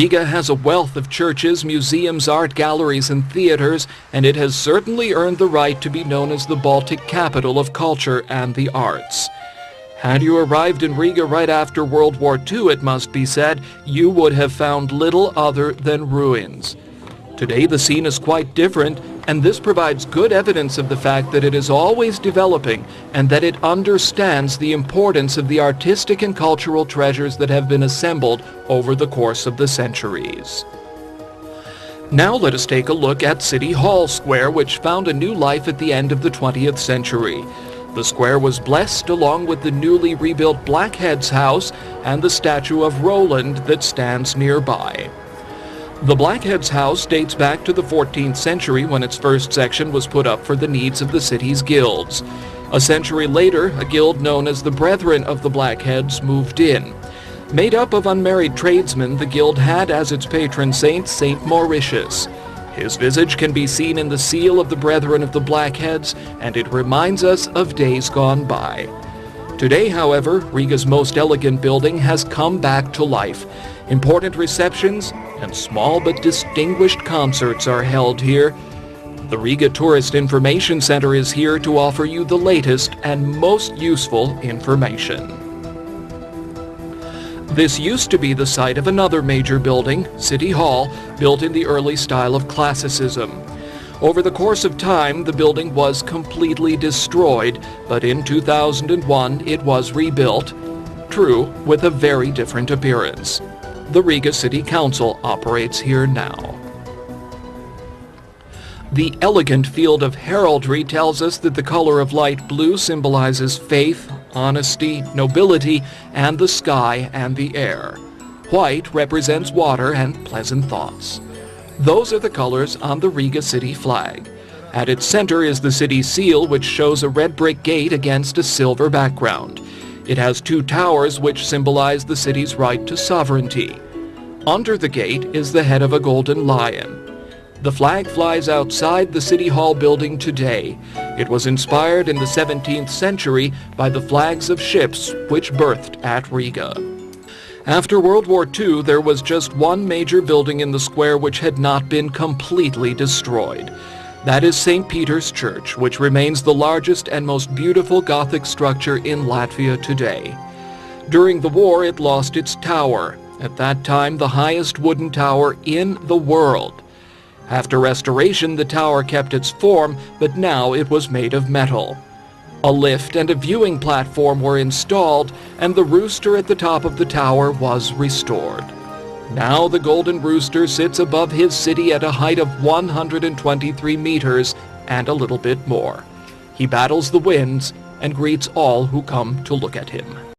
Riga has a wealth of churches, museums, art galleries, and theaters, and it has certainly earned the right to be known as the Baltic capital of culture and the arts. Had you arrived in Riga right after World War II, it must be said, you would have found little other than ruins. Today the scene is quite different, and this provides good evidence of the fact that it is always developing and that it understands the importance of the artistic and cultural treasures that have been assembled over the course of the centuries. Now let us take a look at City Hall Square, which found a new life at the end of the 20th century. The square was blessed along with the newly rebuilt Blackhead's house and the statue of Roland that stands nearby. The Blackhead's house dates back to the 14th century when its first section was put up for the needs of the city's guilds. A century later, a guild known as the Brethren of the Blackheads moved in. Made up of unmarried tradesmen, the guild had as its patron saint Saint Mauritius. His visage can be seen in the seal of the Brethren of the Blackheads, and it reminds us of days gone by. Today, however, Riga's most elegant building has come back to life. Important receptions and small but distinguished concerts are held here. The Riga Tourist Information Center is here to offer you the latest and most useful information. This used to be the site of another major building, City Hall, built in the early style of Classicism. Over the course of time, the building was completely destroyed, but in 2001 it was rebuilt, true, with a very different appearance. The Riga City Council operates here now. The elegant field of heraldry tells us that the color of light blue symbolizes faith, honesty, nobility, and the sky and the air. White represents water and pleasant thoughts. Those are the colors on the Riga city flag. At its center is the city seal, which shows a red brick gate against a silver background. It has two towers which symbolize the city's right to sovereignty. Under the gate is the head of a golden lion. The flag flies outside the City Hall building today. It was inspired in the 17th century by the flags of ships which berthed at Riga. After World War II, there was just one major building in the square which had not been completely destroyed. That is St. Peter's Church, which remains the largest and most beautiful Gothic structure in Latvia today. During the war, it lost its tower, at that time the highest wooden tower in the world. After restoration, the tower kept its form, but now it was made of metal. A lift and a viewing platform were installed, and the rooster at the top of the tower was restored. Now the Golden Rooster sits above his city at a height of 123 meters and a little bit more. He battles the winds and greets all who come to look at him.